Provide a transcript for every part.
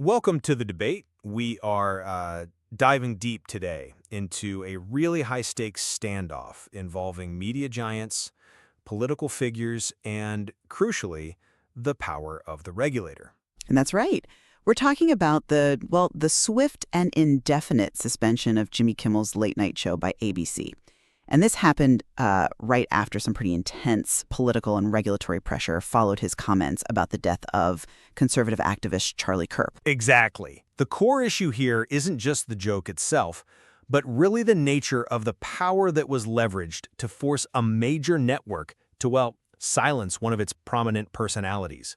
Welcome to the debate. We are diving deep today into a really high-stakes standoff involving media giants, political figures, and, crucially, the power of the regulator. And that's right. We're talking about the swift and indefinite suspension of Jimmy Kimmel's late-night show by ABC. And this happened right after some pretty intense political and regulatory pressure followed his comments about the death of conservative activist Charlie Kirk. Exactly. The core issue here isn't just the joke itself, but really the nature of the power that was leveraged to force a major network to, well, silence one of its prominent personalities.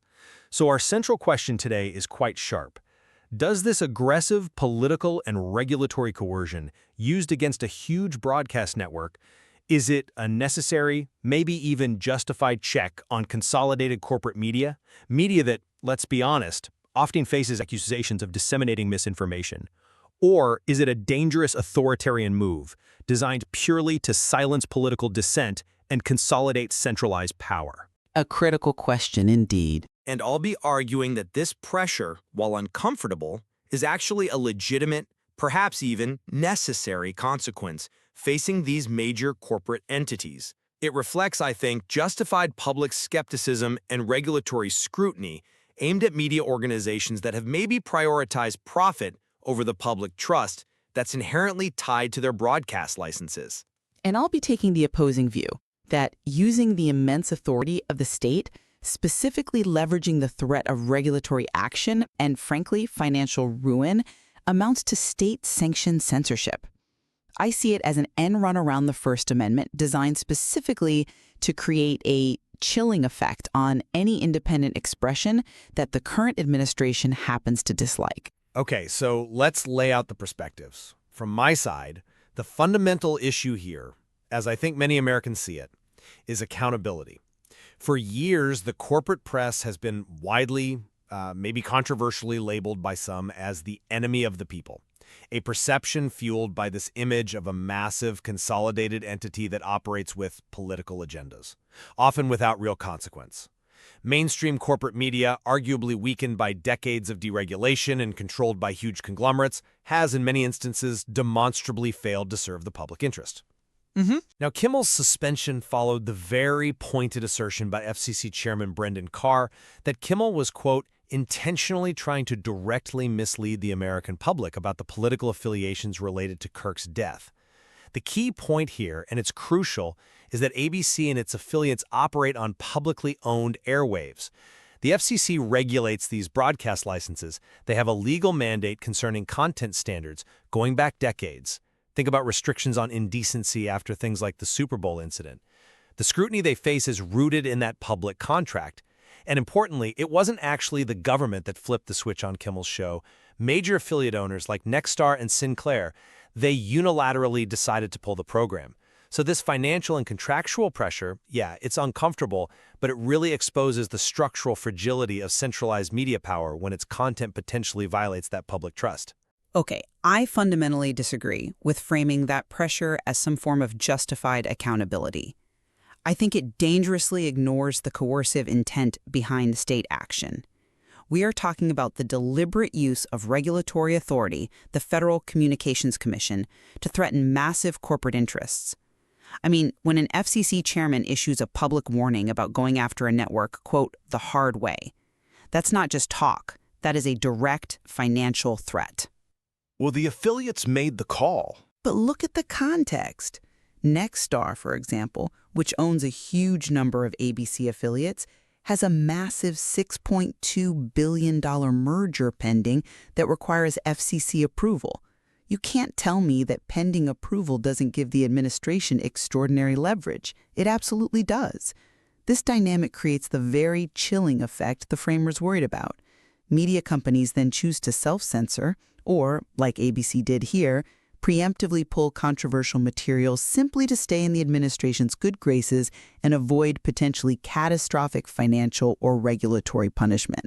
So our central question today is quite sharp. Does this aggressive political and regulatory coercion used against a huge broadcast network, is it a necessary, maybe even justified check on consolidated corporate media? Media that, let's be honest, often faces accusations of disseminating misinformation. Or is it a dangerous authoritarian move designed purely to silence political dissent and consolidate centralized power? A critical question indeed. And I'll be arguing that this pressure, while uncomfortable, is actually a legitimate, perhaps even necessary consequence facing these major corporate entities. It reflects, I think, justified public skepticism and regulatory scrutiny aimed at media organizations that have maybe prioritized profit over the public trust that's inherently tied to their broadcast licenses. And I'll be taking the opposing view that using the immense authority of the state, specifically leveraging the threat of regulatory action and, frankly, financial ruin, amounts to state-sanctioned censorship. I see it as an end run around the First Amendment designed specifically to create a chilling effect on any independent expression that the current administration happens to dislike. Okay, so let's lay out the perspectives. From my side, the fundamental issue here, as I think many Americans see it, is accountability. For years, the corporate press has been widely, maybe controversially labeled by some as the enemy of the people, a perception fueled by this image of a massive, consolidated entity that operates with political agendas, often without real consequence. Mainstream corporate media, arguably weakened by decades of deregulation and controlled by huge conglomerates, has in many instances demonstrably failed to serve the public interest. Now, Kimmel's suspension followed the very pointed assertion by FCC Chairman Brendan Carr that Kimmel was, quote, intentionally trying to directly mislead the American public about the political affiliations related to Kirk's death. The key point here, and it's crucial, is that ABC and its affiliates operate on publicly owned airwaves. The FCC regulates these broadcast licenses. They have a legal mandate concerning content standards going back decades. Think about restrictions on indecency after things like the Super Bowl incident. The scrutiny they face is rooted in that public contract. And importantly, it wasn't actually the government that flipped the switch on Kimmel's show. Major affiliate owners like Nexstar and Sinclair, they unilaterally decided to pull the program. So this financial and contractual pressure, yeah, it's uncomfortable, but it really exposes the structural fragility of centralized media power when its content potentially violates that public trust. Okay, I fundamentally disagree with framing that pressure as some form of justified accountability. I think it dangerously ignores the coercive intent behind state action. We are talking about the deliberate use of regulatory authority, the Federal Communications Commission, to threaten massive corporate interests. I mean, when an FCC chairman issues a public warning about going after a network, quote, the hard way, that's not just talk. That is a direct financial threat. Well, the affiliates made the call. But look at the context. Nexstar, for example, which owns a huge number of ABC affiliates, has a massive $6.2 billion merger pending that requires FCC approval. You can't tell me that pending approval doesn't give the administration extraordinary leverage. It absolutely does. This dynamic creates the very chilling effect the framers worried about. Media companies then choose to self-censor, or, like ABC did here, preemptively pull controversial material simply to stay in the administration's good graces and avoid potentially catastrophic financial or regulatory punishment.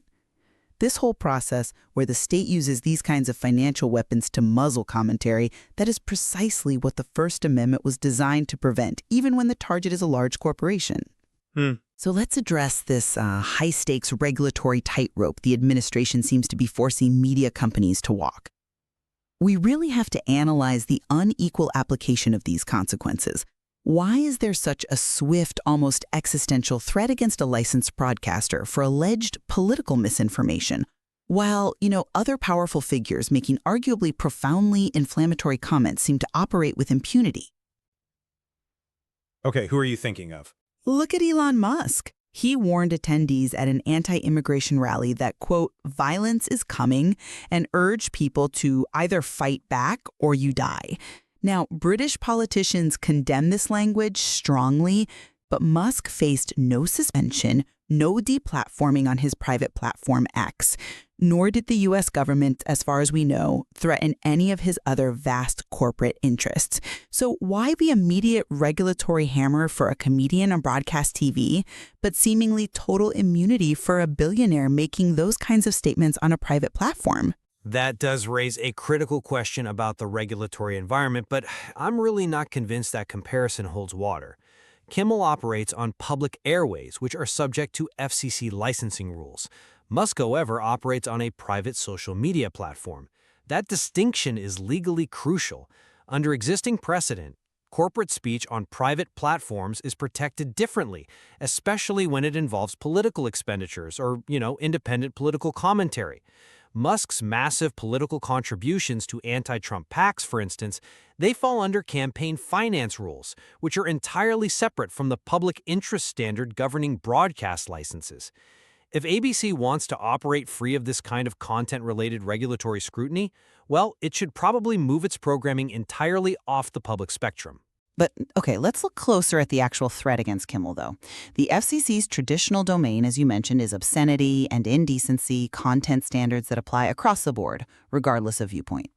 This whole process, where the state uses these kinds of financial weapons to muzzle commentary, that is precisely what the First Amendment was designed to prevent, even when the target is a large corporation. So let's address this high-stakes regulatory tightrope the administration seems to be forcing media companies to walk. We really have to analyze the unequal application of these consequences. Why is there such a swift, almost existential threat against a licensed broadcaster for alleged political misinformation, while, other powerful figures making arguably profoundly inflammatory comments seem to operate with impunity? Okay, who are you thinking of? Look at Elon Musk. He warned attendees at an anti-immigration rally that, quote, violence is coming, and urged people to either fight back or you die. Now, British politicians condemn this language strongly, but Musk faced no suspension, no deplatforming on his private platform X, nor did the U.S. government, as far as we know, threaten any of his other vast corporate interests. So why the immediate regulatory hammer for a comedian on broadcast TV, but seemingly total immunity for a billionaire making those kinds of statements on a private platform? That does raise a critical question about the regulatory environment, but I'm really not convinced that comparison holds water. Kimmel operates on public airways, which are subject to FCC licensing rules. Musk, however, operates on a private social media platform. That distinction is legally crucial. Under existing precedent, corporate speech on private platforms is protected differently, especially when it involves political expenditures or, independent political commentary. Musk's massive political contributions to anti-Trump PACs, for instance, they fall under campaign finance rules, which are entirely separate from the public interest standard governing broadcast licenses. If ABC wants to operate free of this kind of content-related regulatory scrutiny, well, it should probably move its programming entirely off the public spectrum. But, okay, let's look closer at the actual threat against Kimmel, though. The FCC's traditional domain, as you mentioned, is obscenity and indecency content standards that apply across the board, regardless of viewpoint.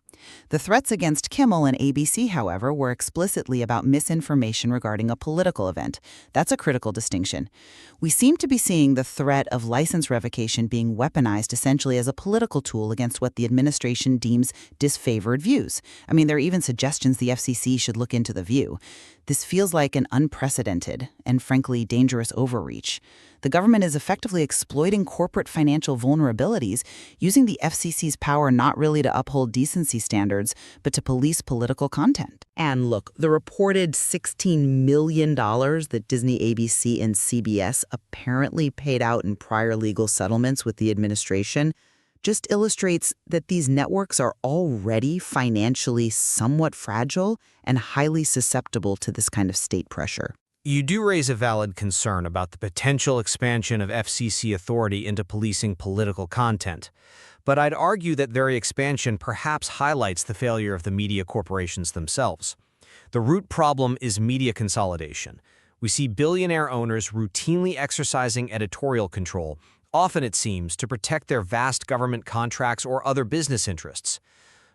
The threats against Kimmel and ABC, however, were explicitly about misinformation regarding a political event. That's a critical distinction. We seem to be seeing the threat of license revocation being weaponized essentially as a political tool against what the administration deems disfavored views. I mean, there are even suggestions the FCC should look into The View. This feels like an unprecedented and, frankly, dangerous overreach. The government is effectively exploiting corporate financial vulnerabilities, using the FCC's power not really to uphold decency standards, but to police political content. And look, the reported $16 million that Disney, ABC, and CBS apparently paid out in prior legal settlements with the administration just illustrates that these networks are already financially somewhat fragile and highly susceptible to this kind of state pressure. You do raise a valid concern about the potential expansion of FCC authority into policing political content. But I'd argue that very expansion perhaps highlights the failure of the media corporations themselves. The root problem is media consolidation. We see billionaire owners routinely exercising editorial control, often it seems, to protect their vast government contracts or other business interests.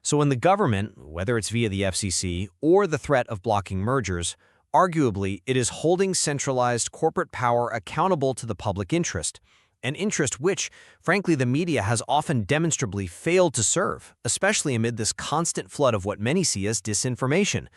So when the government, whether it's via the FCC or the threat of blocking mergers, arguably it is holding centralized corporate power accountable to the public interest, an interest which, frankly, the media has often demonstrably failed to serve, especially amid this constant flood of what many see as disinformation.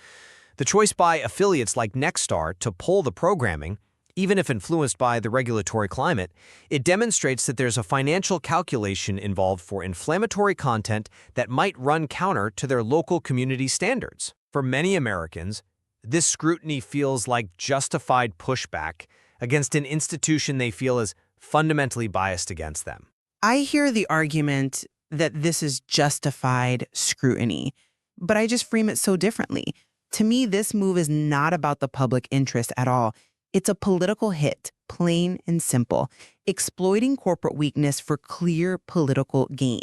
The choice by affiliates like Nexstar to pull the programming, even if influenced by the regulatory climate, it demonstrates that there's a financial calculation involved for inflammatory content that might run counter to their local community standards. For many Americans, this scrutiny feels like justified pushback against an institution they feel is fundamentally biased against them. I hear the argument that this is justified scrutiny, but I just frame it so differently. To me, this move is not about the public interest at all. It's a political hit, plain and simple, exploiting corporate weakness for clear political gain.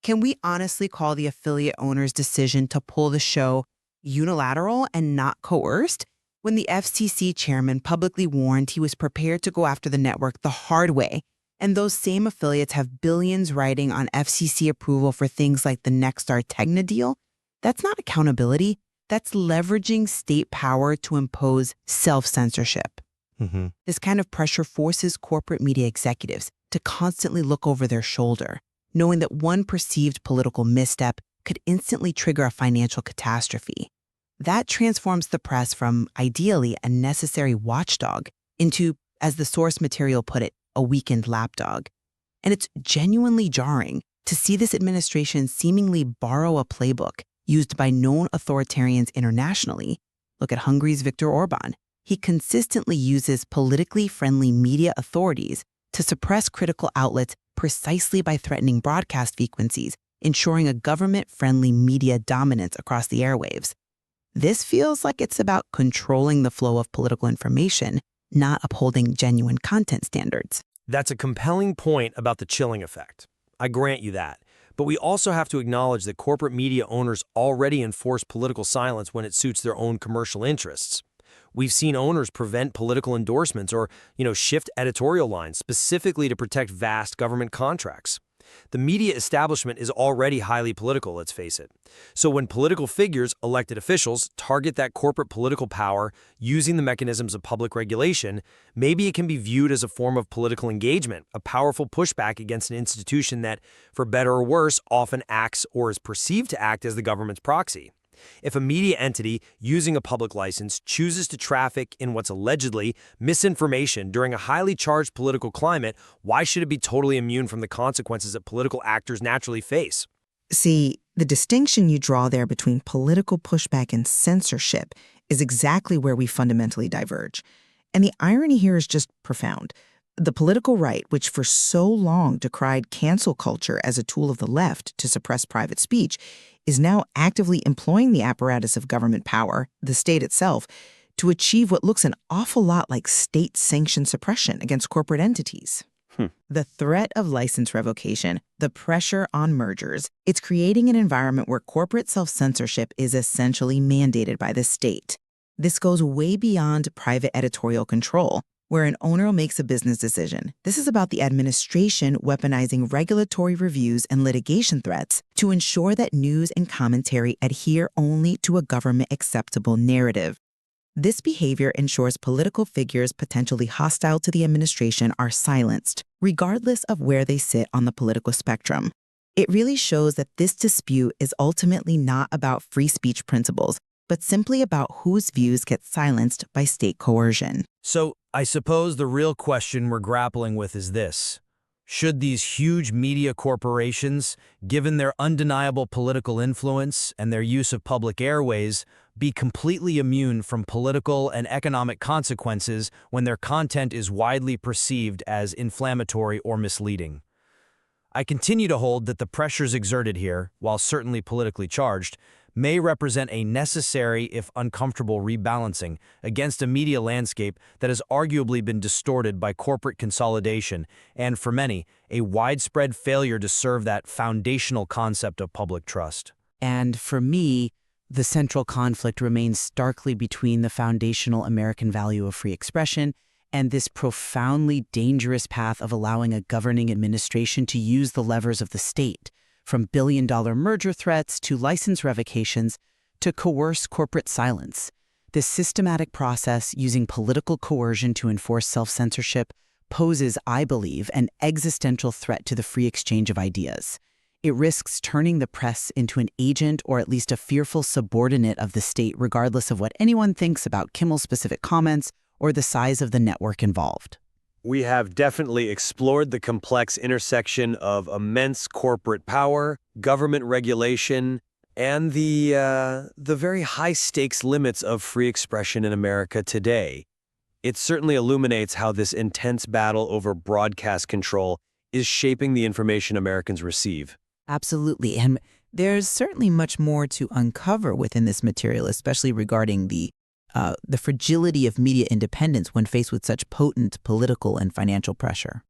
Can we honestly call the affiliate owner's decision to pull the show unilateral and not coerced? When the FCC chairman publicly warned he was prepared to go after the network the hard way, and those same affiliates have billions riding on FCC approval for things like the Nexstar Tegna deal, that's not accountability. That's leveraging state power to impose self-censorship. This kind of pressure forces corporate media executives to constantly look over their shoulder, knowing that one perceived political misstep could instantly trigger a financial catastrophe. That transforms the press from, ideally, a necessary watchdog into as the source material put it, a weakened lapdog. And it's genuinely jarring to see this administration seemingly borrow a playbook used by known authoritarians internationally. Look at Hungary's Viktor Orban. He consistently uses politically friendly media authorities to suppress critical outlets precisely by threatening broadcast frequencies, ensuring a government-friendly media dominance across the airwaves. This feels like it's about controlling the flow of political information, not upholding genuine content standards. That's a compelling point about the chilling effect. I grant you that. But we also have to acknowledge that corporate media owners already enforce political silence when it suits their own commercial interests. We've seen owners prevent political endorsements or, shift editorial lines specifically to protect vast government contracts. The media establishment is already highly political, let's face it. So when political figures, elected officials, target that corporate political power using the mechanisms of public regulation, maybe it can be viewed as a form of political engagement, a powerful pushback against an institution that, for better or worse, often acts or is perceived to act as the government's proxy. If a media entity using a public license chooses to traffic in what's allegedly misinformation during a highly charged political climate, why should it be totally immune from the consequences that political actors naturally face? See, the distinction you draw there between political pushback and censorship is exactly where we fundamentally diverge. And the irony here is just profound. The political right, which for so long decried cancel culture as a tool of the left to suppress private speech, is now actively employing the apparatus of government power, the state itself, to achieve what looks an awful lot like state-sanctioned suppression against corporate entities. The threat of license revocation, the pressure on mergers, it's creating an environment where corporate self-censorship is essentially mandated by the state. This goes way beyond private editorial control, where an owner makes a business decision. This is about the administration weaponizing regulatory reviews and litigation threats to ensure that news and commentary adhere only to a government-acceptable narrative. This behavior ensures political figures potentially hostile to the administration are silenced, regardless of where they sit on the political spectrum. It really shows that this dispute is ultimately not about free speech principles, but simply about whose views get silenced by state coercion. So, I suppose the real question we're grappling with is this. Should these huge media corporations, given their undeniable political influence and their use of public airways, be completely immune from political and economic consequences when their content is widely perceived as inflammatory or misleading? I continue to hold that the pressures exerted here, while certainly politically charged, may represent a necessary, if uncomfortable, rebalancing against a media landscape that has arguably been distorted by corporate consolidation and, for many, a widespread failure to serve that foundational concept of public trust. And for me, the central conflict remains starkly between the foundational American value of free expression and this profoundly dangerous path of allowing a governing administration to use the levers of the state, from billion-dollar merger threats to license revocations to coerce corporate silence. This systematic process using political coercion to enforce self-censorship poses, I believe, an existential threat to the free exchange of ideas. It risks turning the press into an agent or at least a fearful subordinate of the state, regardless of what anyone thinks about Kimmel's specific comments or the size of the network involved. We have definitely explored the complex intersection of immense corporate power, government regulation, and the very high-stakes limits of free expression in America today. It certainly illuminates how this intense battle over broadcast control is shaping the information Americans receive. Absolutely. And there's certainly much more to uncover within this material, especially regarding the fragility of media independence when faced with such potent political and financial pressure.